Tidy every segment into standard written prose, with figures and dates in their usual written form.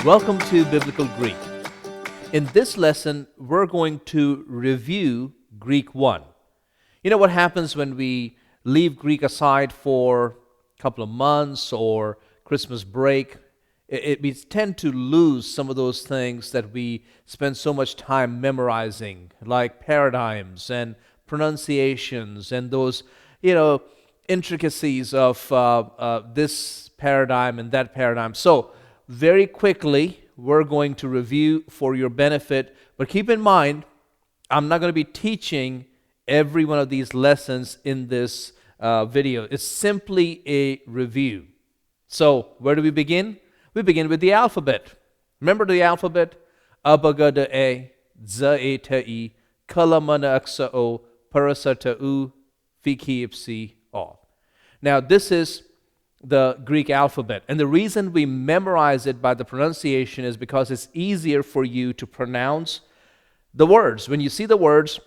Welcome to Biblical Greek. In this lesson, we're going to review Greek 1. You know what happens when we leave Greek aside for a couple of months or Christmas break? We tend to lose some of those things that we spend so much time memorizing, like paradigms and pronunciations and those, intricacies of this paradigm and that paradigm. So, very quickly, we're going to review for your benefit, but keep in mind, I'm not going to be teaching every one of these lessons in this video. It's simply a review. So, where do we begin? We begin with the alphabet. Remember the alphabet? Abagada A, Z A T E, Kalamana Aksa O, Parasata U, Fiki Ipsi O. Now, this is the Greek alphabet. And the reason we memorize it by the pronunciation is because it's easier for you to pronounce the words. When you see the words,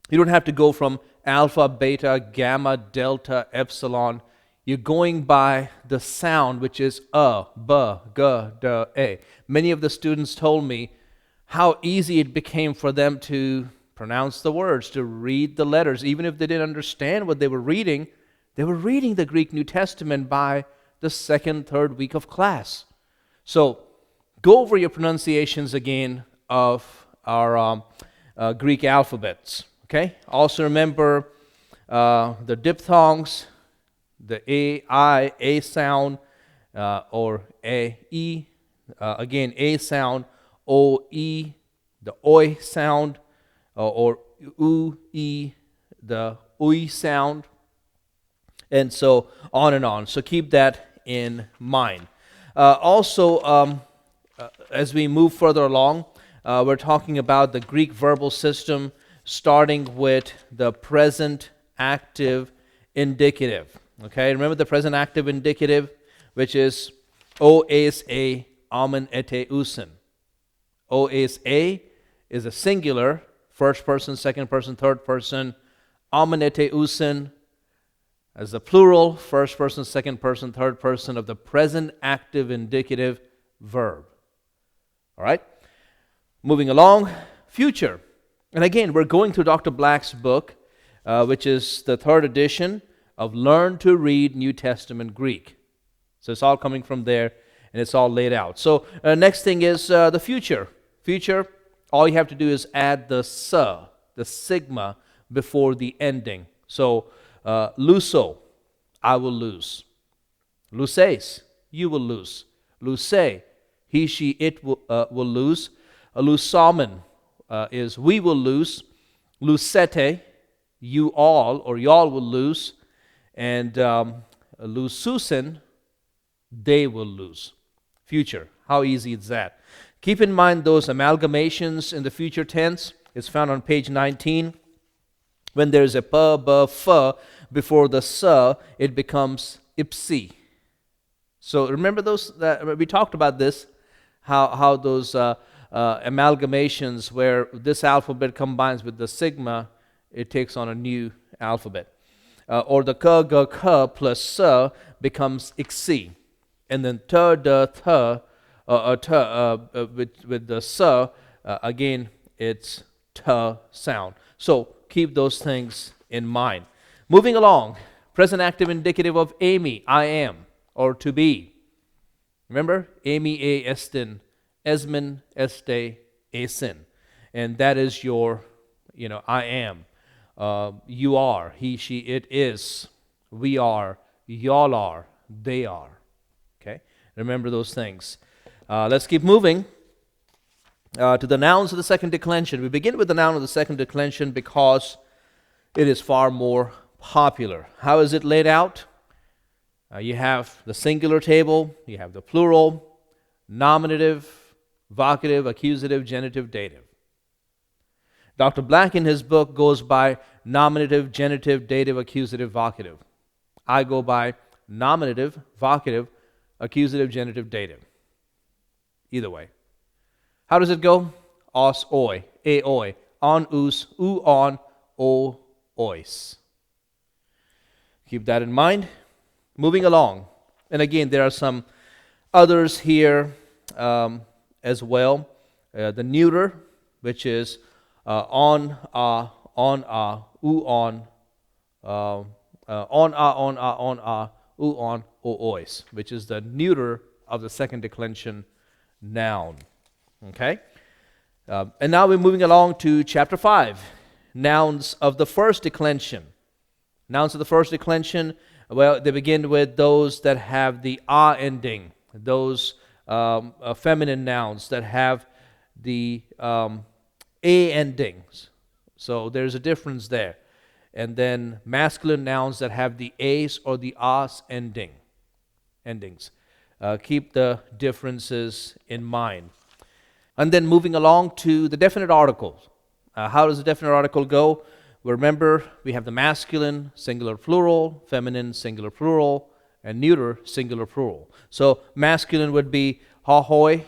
you don't have to go from alpha, beta, gamma, delta, epsilon. You're going by the sound, which is A, B, G, D, A. Many of the students told me how easy it became for them to pronounce the words, to read the letters. Even if they didn't understand what they were reading the Greek New Testament by the second, third week of class. So go over your pronunciations again of our Greek alphabets. Okay. Also remember the diphthongs, the A sound, or E. Again, A sound, O, E, the Oi sound, or U, E, the Ui sound, and so on and on. So keep that in mind. Also, as we move further along, we're talking about the Greek verbal system, starting with the present active indicative. Okay, remember the present active indicative, which is oes a amen ete usen. Oes a is a singular, first person, second person, third person. Amen ete usen as the plural, first person, second person, third person of the present active indicative verb. All right? Moving along, future. And again, we're going through Dr. Black's book, which is the third edition of Learn to Read New Testament Greek. So it's all coming from there, and it's all laid out. So next thing is the future. Future, all you have to do is add the sigma, before the ending. So, luso, I will lose. Luses, you will lose. Luse, he, she, it will lose. Lusamen is we will lose. Lusete, you all or y'all will lose. And lususen, they will lose. Future, how easy is that? Keep in mind those amalgamations in the future tense. It's found on page 19. When there's a p, b, f before the s, it becomes ipsi. So remember those, we talked about this, how those amalgamations where this alphabet combines with the sigma, it takes on a new alphabet. Or the k, g, k plus s becomes iksi. And then t, d, th, with the s, again, it's t sound. So keep those things in mind. Moving along, present active indicative of Amy, I am, or to be. Remember, Amy a estin, esmin este esin. And that is your, I am. You are, he, she, it is. We are, y'all are, they are. Okay? Remember those things. Let's keep moving. To the nouns of the second declension. We begin with the noun of the second declension because it is far more popular. How is it laid out? You have the singular table, you have the plural, nominative, vocative, accusative, genitive, dative. Dr. Black in his book goes by nominative, genitive, dative, accusative, vocative. I go by nominative, vocative, accusative, genitive, dative. Either way. How does it go? Os, oi, a, oi, on, us, u, on, o, ois. Keep that in mind. Moving along. And again, there are some others here as well. The neuter, which is on, oo, on, oo, on, ois, which is the neuter of the second declension noun. Okay? And now we're moving along to chapter 5, nouns of the first declension. Nouns of the first declension, well, they begin with those that have the ah ending, those feminine nouns that have the a endings. So there's a difference there. And then masculine nouns that have the a's or the as endings. Keep the differences in mind. And then moving along to the definite articles. How does the definite article go? Remember, we have the masculine, singular plural, feminine, singular plural, and neuter, singular plural. So masculine would be hahoi,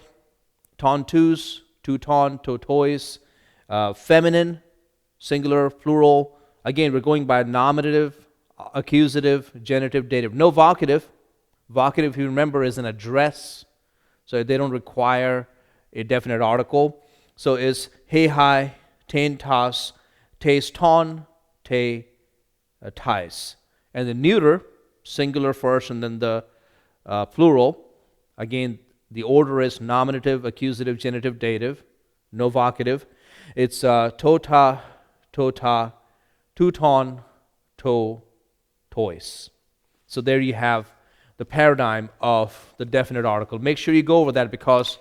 tontus, tuton, totois. Feminine, singular, plural. Again, we're going by nominative, accusative, genitive, dative. No vocative. Vocative, if you remember, is an address, so they don't require a definite article. So is he, hi, ten, tas, tes, ton, te, tais. And the neuter, singular first, and then the plural. Again, the order is nominative, accusative, genitive, dative. No vocative. It's tota, tuton, to, tois. So there you have the paradigm of the definite article. Make sure you go over that because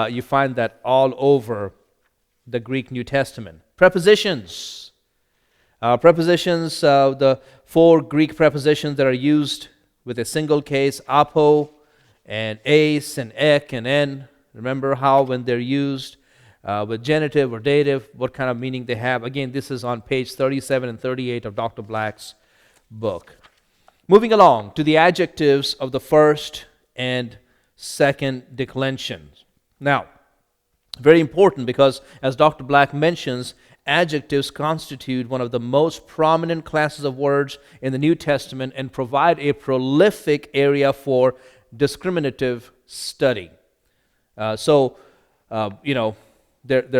you find that all over the Greek New Testament. Prepositions. The 4 Greek prepositions that are used with a single case, apo, and eis, and ek, and en. Remember how when they're used with genitive or dative, what kind of meaning they have. Again, this is on page 37 and 38 of Dr. Black's book. Moving along to the adjectives of the first and second declensions. Now, very important because, as Dr. Black mentions, adjectives constitute one of the most prominent classes of words in the New Testament and provide a prolific area for discriminative study. There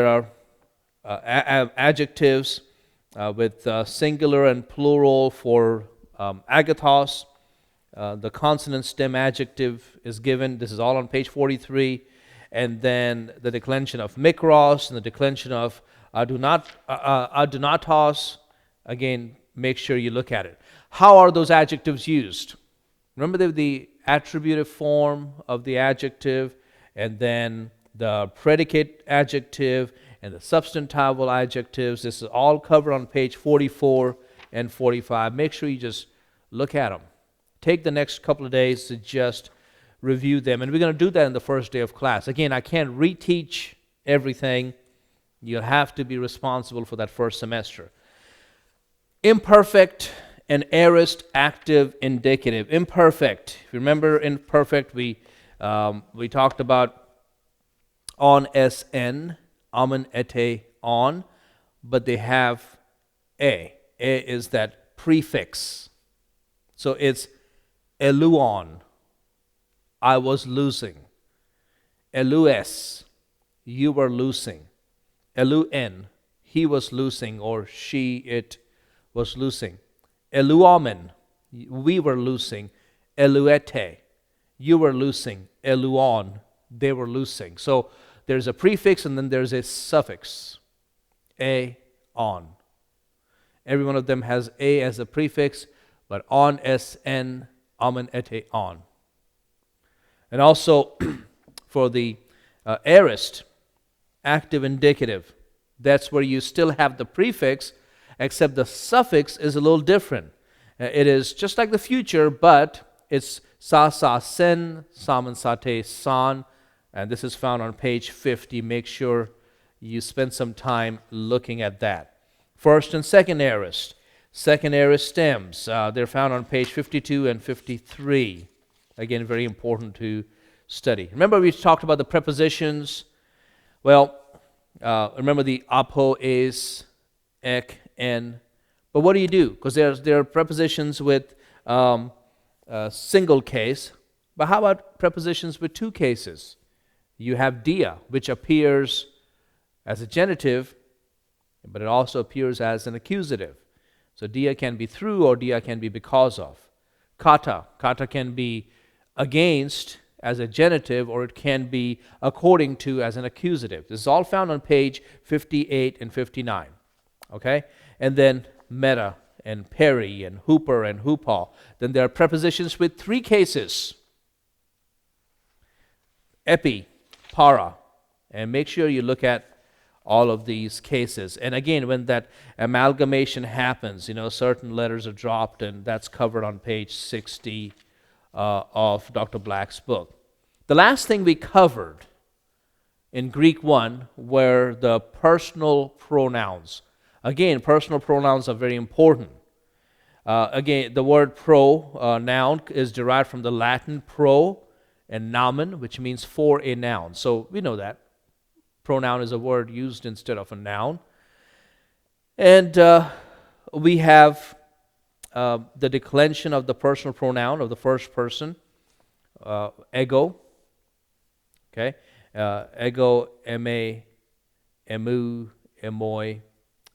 are adjectives with singular and plural for agathos. The consonant stem adjective is given. This is all on page 43. And then the declension of mikros and the declension of adunatos. Again, make sure you look at it. How are those adjectives used? Remember the attributive form of the adjective, and then the predicate adjective, and the substantival adjectives. This is all covered on page 44 and 45. Make sure you just look at them. Take the next couple of days to just review them. And we're going to do that in the first day of class. Again, I can't reteach everything. You'll have to be responsible for that first semester. Imperfect and aorist active indicative. Imperfect. If you remember imperfect, we talked about on, sn, amen, ete, on, but they have a. A is that prefix. So it's eluon, I was losing. Elues, you were losing. Eluen, he was losing, or she, it was losing. Eluomen, we were losing. Eluete, you were losing. Eluon, they were losing. So there's a prefix and then there's a suffix. A, on. Every one of them has a as a prefix, but on, sn, amen, ete, on. And also for the aorist, active indicative, that's where you still have the prefix, except the suffix is a little different. It is just like the future, but it's sa, sen, samen, sate, san, and this is found on page 50. Make sure you spend some time looking at that. First and second aorist. Second aorist stems. They're found on page 52 and 53. Again, very important to study. Remember we talked about the prepositions. Well, remember the apo, es, ek, en. But what do you do? Because there are prepositions with single case. But how about prepositions with two cases? You have dia, which appears as a genitive, but it also appears as an accusative. So dia can be through or dia can be because of. Kata can be against as a genitive, or it can be according to as an accusative. This is all found on page 58 and 59. Okay? And then meta and peri and hooper and hoopaw. Then there are prepositions with three cases. Epi, para. And make sure you look at all of these cases. And again, when that amalgamation happens, certain letters are dropped, and that's covered on page 60 of Dr. Black's book. The last thing we covered in Greek 1 were the personal pronouns. Again, personal pronouns are very important. Again, the word noun is derived from the Latin pro and nomen, which means for a noun. So we know that. Pronoun is a word used instead of a noun. And we have the declension of the personal pronoun of the first person, ego. Okay? Ego, eme, emu, emoi,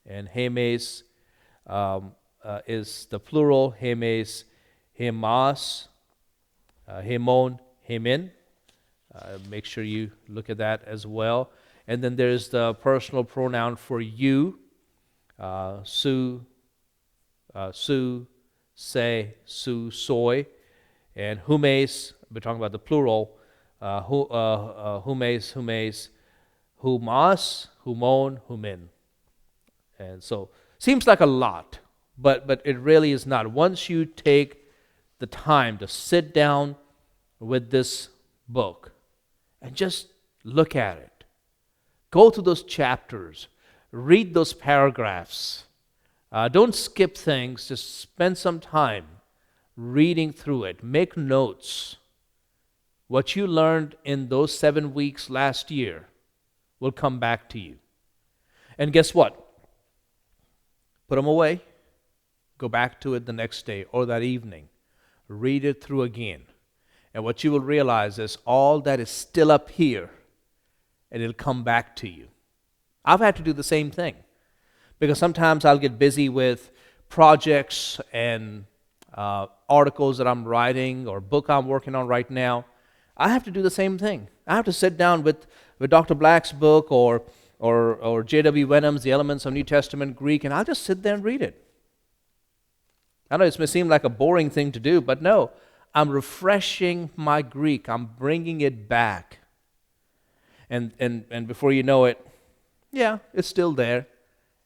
and hemes is the plural. Hemes, hemas, hemon, hemin. Make sure you look at that as well. And then there's the personal pronoun for you, su, su, se, su, soy, and humes. We're talking about the plural. Humes, humes, humas, humon, humin. And so, seems like a lot, but it really is not. Once you take the time to sit down with this book and just look at it, go through those chapters, read those paragraphs. Don't skip things. Just spend some time reading through it. Make notes. What you learned in those 7 weeks last year will come back to you. And guess what? Put them away. Go back to it the next day or that evening. Read it through again. And what you will realize is all that is still up here, and it'll come back to you. I've had to do the same thing, because sometimes I'll get busy with projects and articles that I'm writing or book I'm working on right now. I have to do the same thing. I have to sit down with Dr. Black's book or J.W. Wenham's The Elements of New Testament Greek, and I'll just sit there and read it. I know it may seem like a boring thing to do, but no, I'm refreshing my Greek. I'm bringing it back. And before you know it, yeah, it's still there.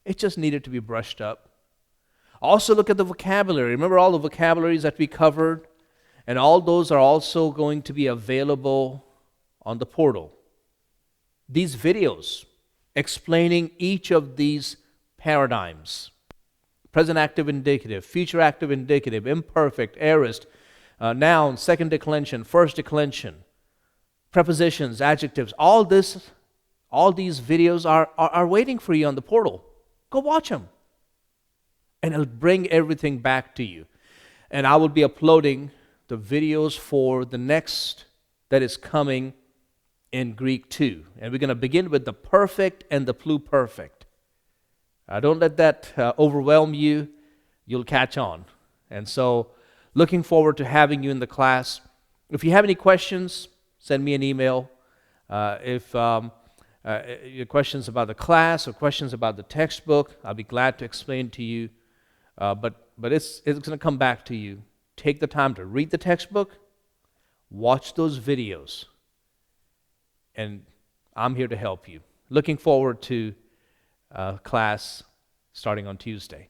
It just needed to be brushed up. Also look at the vocabulary. Remember all the vocabularies that we covered? And all those are also going to be available on the portal. These videos explaining each of these paradigms: present active indicative, future active indicative, imperfect, aorist, noun, second declension, first declension, prepositions, adjectives, all these videos are waiting for you on the portal. Go watch them. And it'll bring everything back to you. And I will be uploading the videos for the next that is coming in Greek 2. And we're going to begin with the perfect and the pluperfect. Don't let that overwhelm you. You'll catch on. And so, looking forward to having you in the class. If you have any questions, send me an email. If your questions about the class or questions about the textbook, I'll be glad to explain to you. But it's going to come back to you. Take the time to read the textbook, watch those videos, and I'm here to help you. Looking forward to class starting on Tuesday.